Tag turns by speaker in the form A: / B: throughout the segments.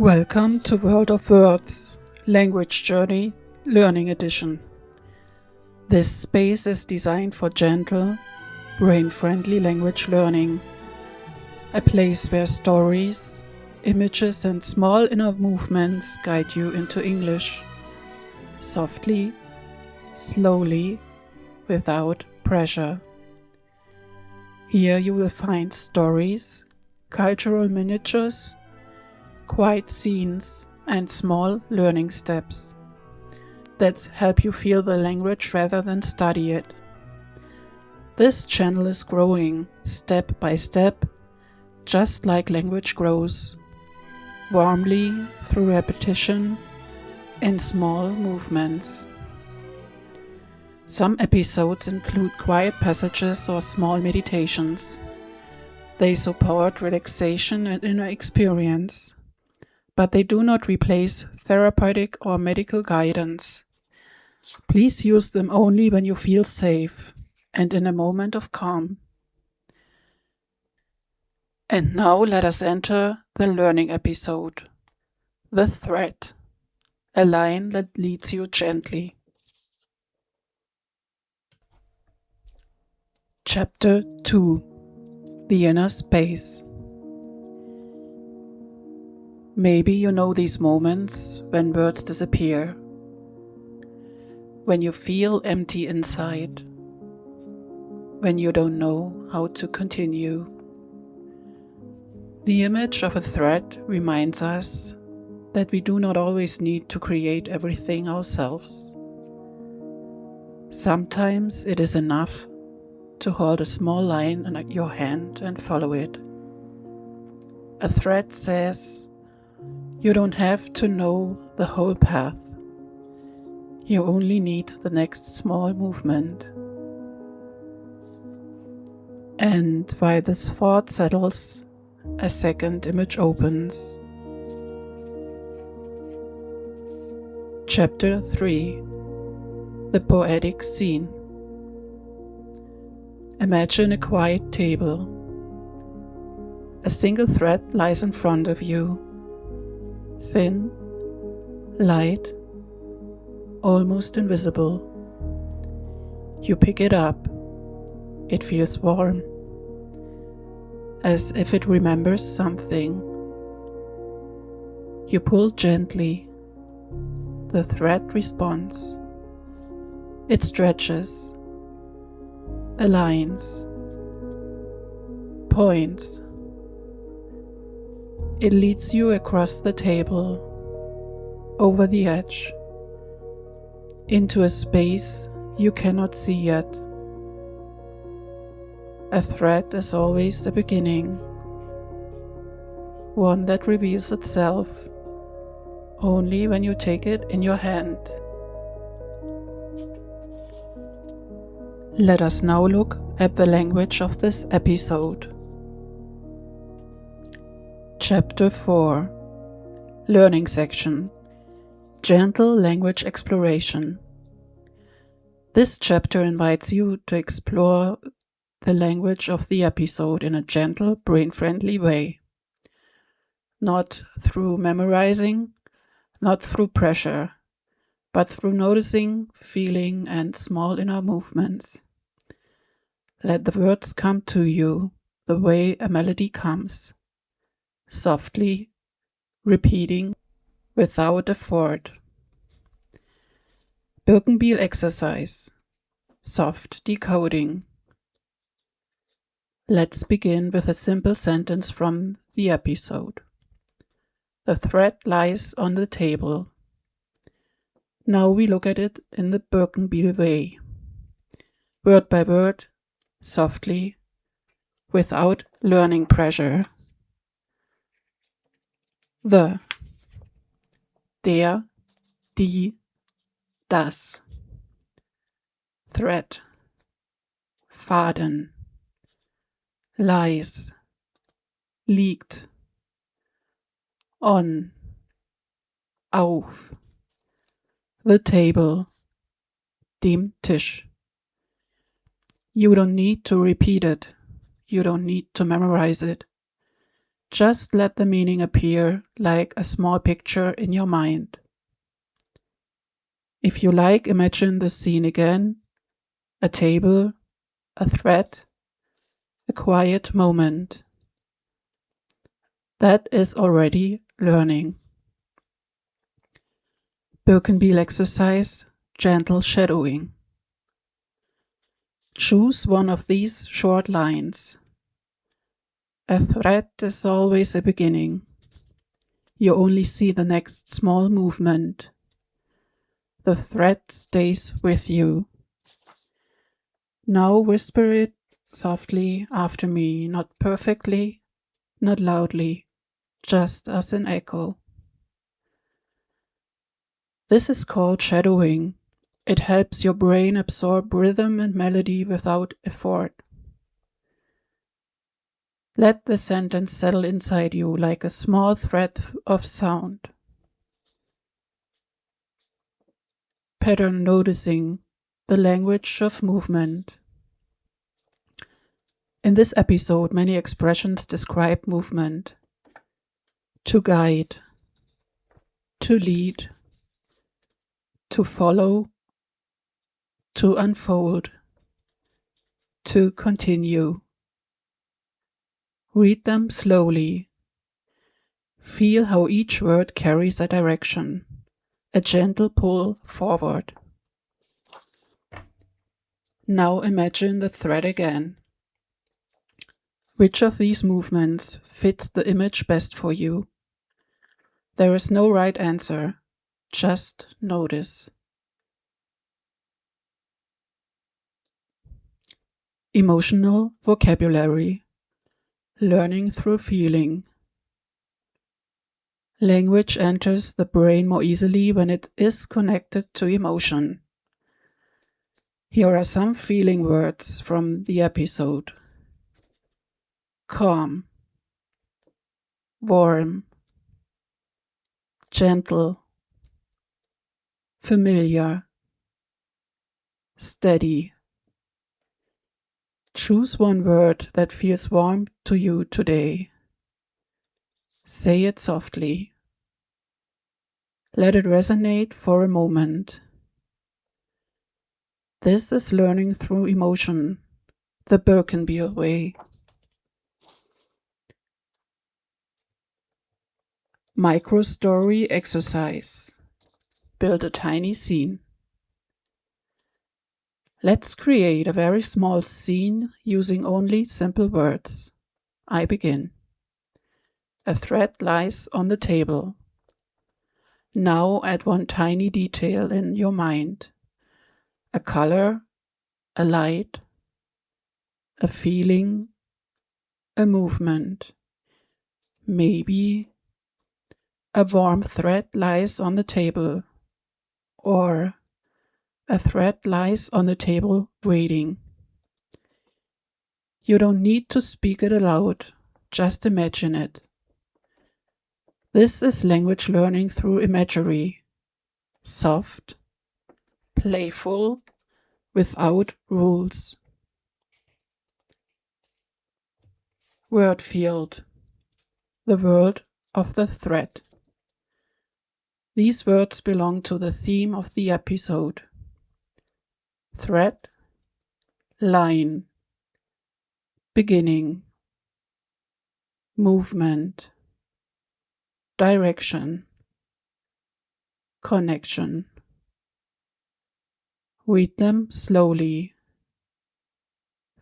A: Welcome to World of Words, Language Journey, Learning Edition. This space is designed for gentle, brain-friendly language learning. A place where stories, images and small inner movements guide you into English. Softly, slowly, without pressure. Here you will find stories, cultural miniatures, quiet scenes and small learning steps that help you feel the language rather than study it. This channel is growing step by step, just like language grows, warmly through repetition in small movements. Some episodes include quiet passages or small meditations. They support relaxation and inner experience, but they do not replace therapeutic or medical guidance. Please use them only when you feel safe and in a moment of calm. And now let us enter the learning episode. The thread, a line that leads you gently. Chapter 2. The Inner Space. Maybe you know these moments when words disappear, when you feel empty inside, when you don't know how to continue. The image of a thread reminds us that we do not always need to create everything ourselves. Sometimes it is enough to hold a small line in your hand and follow it. A thread says, you don't have to know the whole path. You only need the next small movement. And while this thought settles, a second image opens. Chapter 3. The Poetic Scene. Imagine a quiet table. A single thread lies in front of you. Thin, light, almost invisible. You pick it up. It feels warm, as if it remembers something. You pull gently. The thread responds. It stretches, aligns, points. It leads you across the table, over the edge, into a space you cannot see yet. A thread is always a beginning, one that reveals itself only when you take it in your hand. Let us now look at the language of this episode. Chapter 4. Learning section. Gentle language exploration. This chapter invites you to explore the language of the episode in a gentle, brain-friendly way. Not through memorizing, not through pressure, but through noticing, feeling, and small inner movements. Let the words come to you the way a melody comes. Softly, repeating, without effort. Birkenbihl exercise. Soft decoding. Let's begin with a simple sentence from the episode. The thread lies on the table. Now we look at it in the Birkenbihl way. Word by word, softly, without learning pressure. The, der, die, das. Thread, Faden, lies, liegt, on, auf, the table, dem Tisch. You don't need to repeat it. You don't need to memorize it. Just let the meaning appear like a small picture in your mind. If you like, imagine the scene again: a table, a thread, a quiet moment. That is already learning. Birkenbihl exercise, gentle shadowing. Choose one of these short lines. A thread is always a beginning. You only see the next small movement. The thread stays with you. Now whisper it softly after me, not perfectly, not loudly, just as an echo. This is called shadowing. It helps your brain absorb rhythm and melody without effort. Let the sentence settle inside you like a small thread of sound. Pattern noticing, the language of movement. In this episode, many expressions describe movement: to guide, to lead, to follow, to unfold, to continue. Read them slowly. Feel how each word carries a direction, a gentle pull forward. Now imagine the thread again. Which of these movements fits the image best for you? There is no right answer, just notice. Emotional vocabulary. Learning through feeling. Language enters the brain more easily when it is connected to emotion. Here are some feeling words from the episode: calm, warm, gentle, familiar, steady. Choose one word that feels warm to you today. Say it softly. Let it resonate for a moment. This is learning through emotion, the Birkenbihl way. Micro-story exercise. Build a tiny scene. Let's create a very small scene using only simple words. I begin. A thread lies on the table. Now add one tiny detail in your mind: a color, a light, a feeling, a movement. Maybe a warm thread lies on the table, or a thread lies on the table waiting. You don't need to speak it aloud, just imagine it. This is language learning through imagery. Soft, playful, without rules. Word field. The world of the thread. These words belong to the theme of the episode. Thread, line, beginning, movement, direction, connection. Read them slowly.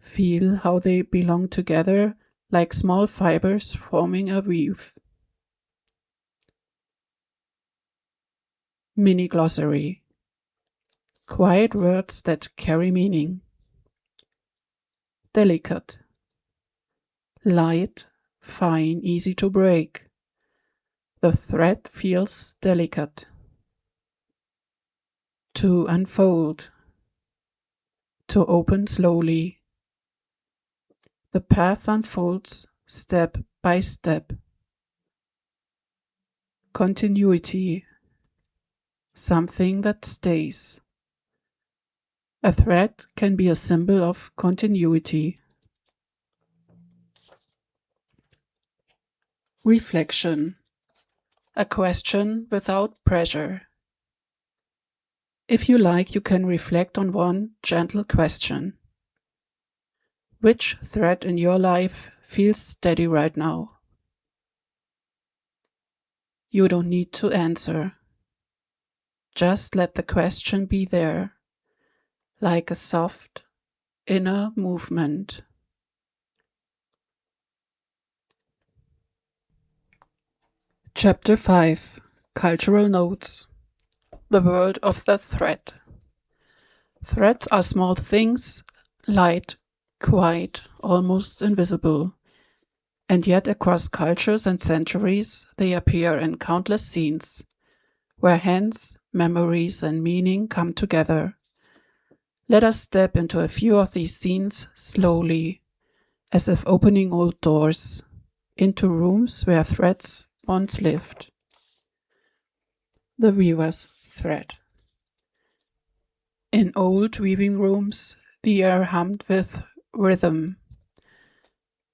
A: Feel how they belong together like small fibers forming a weave. Mini glossary. Quiet words that carry meaning. Delicate. Light, fine, easy to break. The thread feels delicate. To unfold. To open slowly. The path unfolds step by step. Continuity. Something that stays. A thread can be a symbol of continuity. Reflection. A question without pressure. If you like, you can reflect on one gentle question. Which thread in your life feels steady right now? You don't need to answer. Just let the question be there, like a soft inner movement. Chapter 5. Cultural Notes. The world of the thread. Threads are small things, light, quiet, almost invisible. And yet across cultures and centuries they appear in countless scenes, where hands, memories and meaning come together. Let us step into a few of these scenes slowly, as if opening old doors, into rooms where threads once lived. The weaver's thread. In old weaving rooms, the air hummed with rhythm.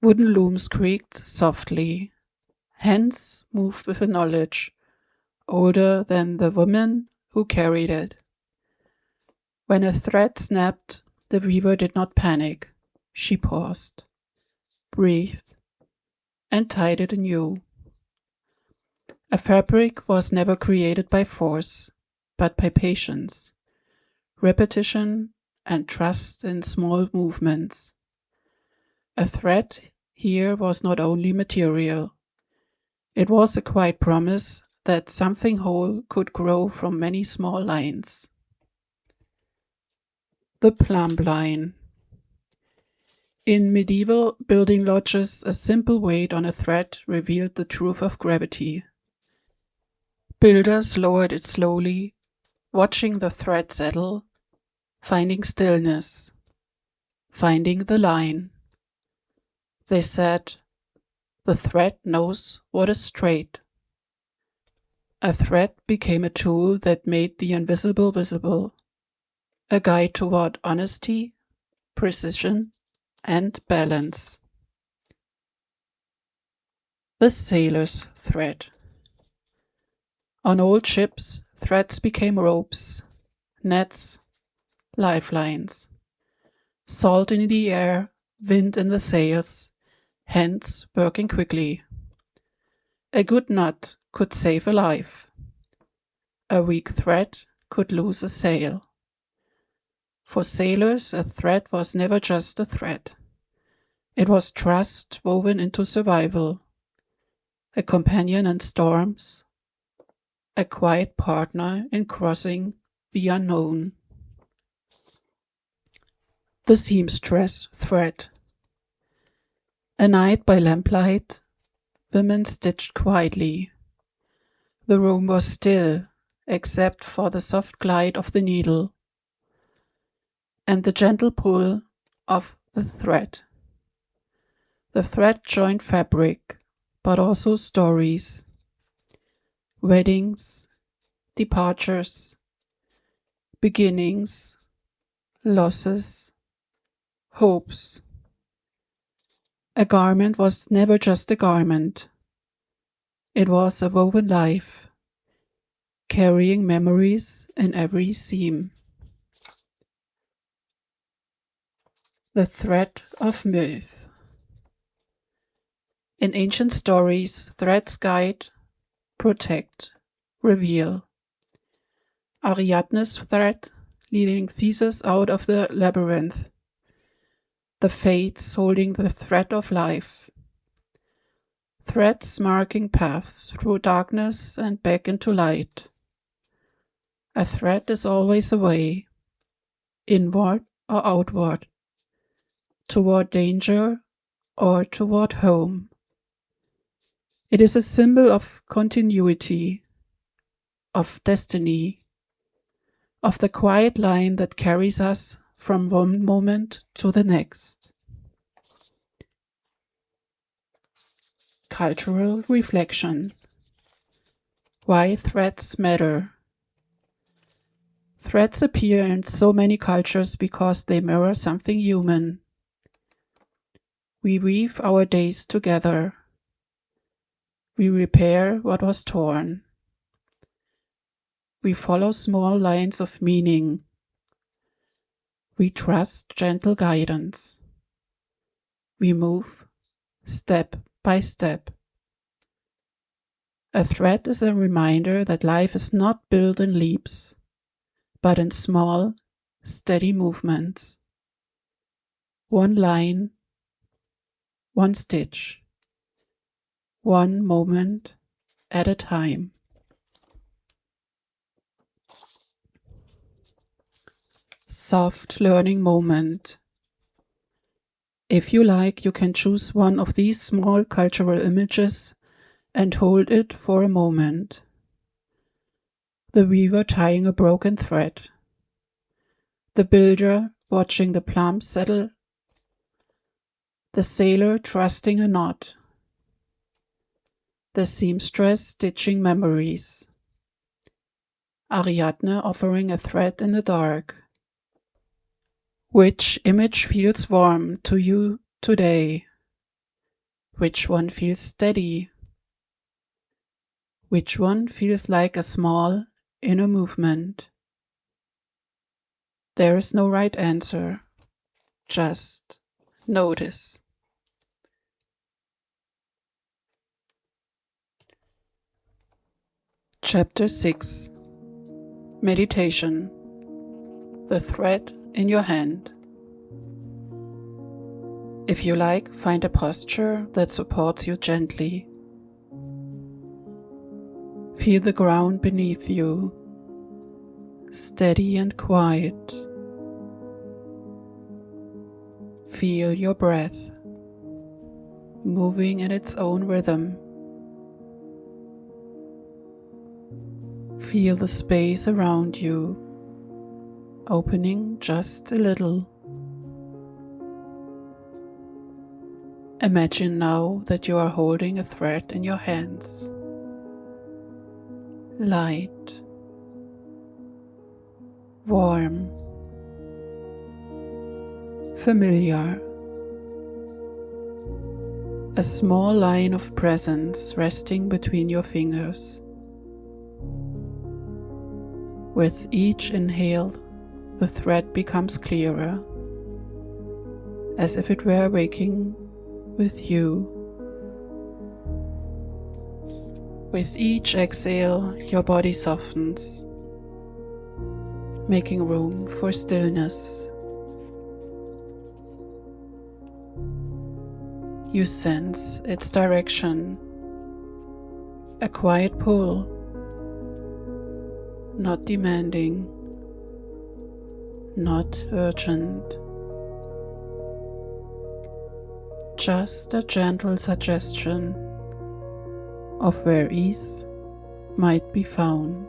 A: Wooden looms creaked softly. Hands moved with a knowledge older than the woman who carried it. When a thread snapped, the weaver did not panic. She paused, breathed, and tied it anew. A fabric was never created by force, but by patience, repetition, and trust in small movements. A thread here was not only material, it was a quiet promise that something whole could grow from many small lines. The plumb line. In medieval building lodges, a simple weight on a thread revealed the truth of gravity. Builders lowered it slowly, watching the thread settle, finding stillness, finding the line. They said, "The thread knows what is straight." A thread became a tool that made the invisible visible, a guide toward honesty, precision, and balance. The sailor's thread. On old ships, threads became ropes, nets, lifelines. Salt in the air, wind in the sails, hands working quickly. A good knot could save a life. A weak thread could lose a sail. For sailors, a thread was never just a thread. It was trust woven into survival, a companion in storms, a quiet partner in crossing the unknown. The seamstress thread. A night by lamplight, women stitched quietly. The room was still, except for the soft glide of the needle and the gentle pull of the thread. The thread joined fabric, but also stories, weddings, departures, beginnings, losses, hopes. A garment was never just a garment. It was a woven life, carrying memories in every seam. The thread of myth. In ancient stories, threads guide, protect, reveal. Ariadne's thread leading Theseus out of the labyrinth. The fates holding the thread of life. Threads marking paths through darkness and back into light. A thread is always a way, inward or outward, toward danger or toward home. It is a symbol of continuity, of destiny, of the quiet line that carries us from one moment to the next. Cultural reflection. Why threads matter. Threads appear in so many cultures because they mirror something human. We weave our days together. We repair what was torn. We follow small lines of meaning. We trust gentle guidance. We move step by step. A thread is a reminder that life is not built in leaps, but in small, steady movements. One line, one stitch, one moment at a time. Soft learning moment. If you like, you can choose one of these small cultural images and hold it for a moment. The weaver tying a broken thread. The builder watching the plums settle. The sailor trusting a knot. The seamstress stitching memories. Ariadne offering a thread in the dark. Which image feels warm to you today? Which one feels steady? Which one feels like a small inner movement? There is no right answer. Just notice. Chapter 6. Meditation. The thread in your hand. If you like, find a posture that supports you gently. Feel the ground beneath you, steady and quiet. Feel your breath, moving in its own rhythm. Feel the space around you, opening just a little. Imagine now that you are holding a thread in your hands. Light, warm, familiar. A small line of presence resting between your fingers. With each inhale, the thread becomes clearer, as if it were waking with you. With each exhale, your body softens, making room for stillness. You sense its direction, a quiet pull, not demanding, not urgent. Just a gentle suggestion of where ease might be found.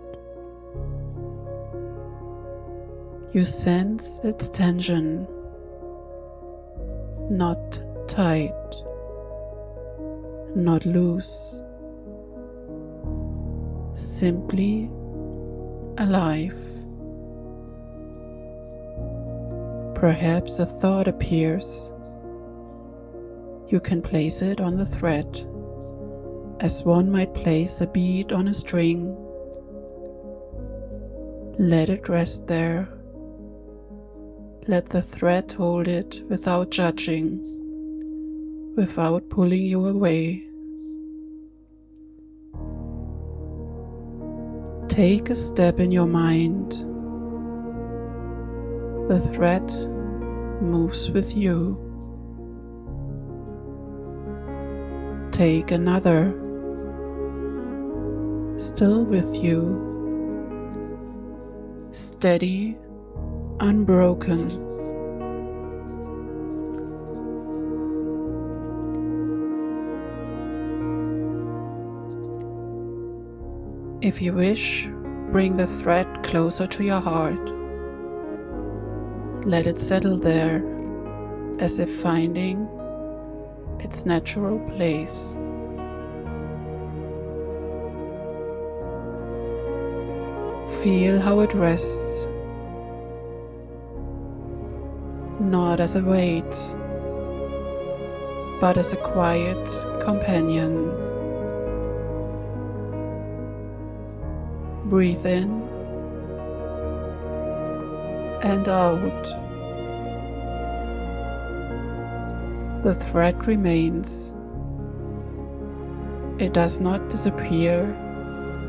A: You sense its tension, not tight, not loose, simply alive. Perhaps a thought appears. You can place it on the thread, as one might place a bead on a string. Let it rest there. Let the thread hold it without judging, without pulling you away. Take a step in your mind. The thread moves with you. Take another, still with you, steady, unbroken. If you wish, bring the thread closer to your heart. Let it settle there, as if finding its natural place. Feel how it rests, not as a weight, but as a quiet companion. Breathe in and out. The thread remains. It does not disappear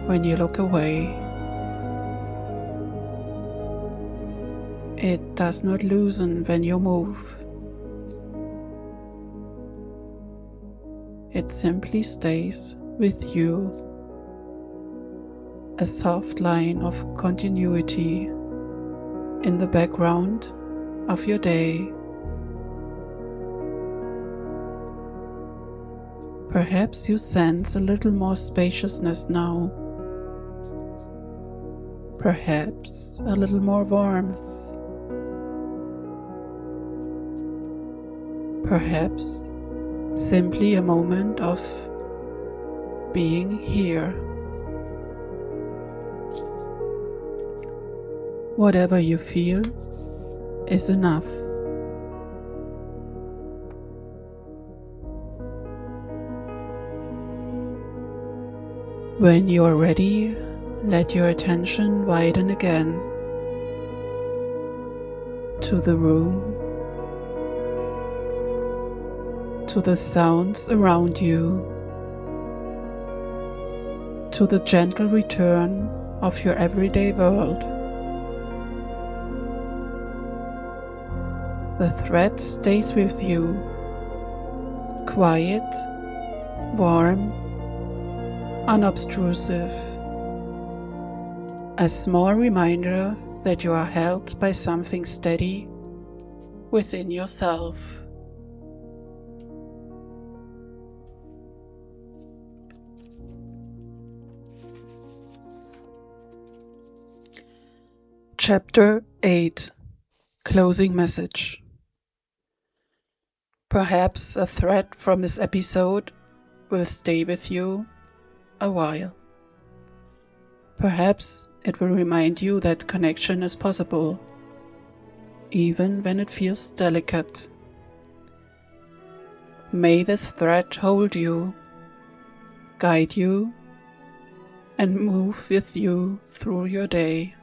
A: when you look away. It does not loosen when you move. It simply stays with you, a soft line of continuity in the background of your day. Perhaps you sense a little more spaciousness now, perhaps a little more warmth, perhaps simply a moment of being here. Whatever you feel is enough. When you are ready, let your attention widen again to the room, to the sounds around you, to the gentle return of your everyday world. The thread stays with you, quiet, warm, unobtrusive. A small reminder that you are held by something steady within yourself. Chapter 8. Closing Message. Perhaps a thread from this episode will stay with you a while. Perhaps it will remind you that connection is possible, even when it feels delicate. May this thread hold you, guide you, and move with you through your day.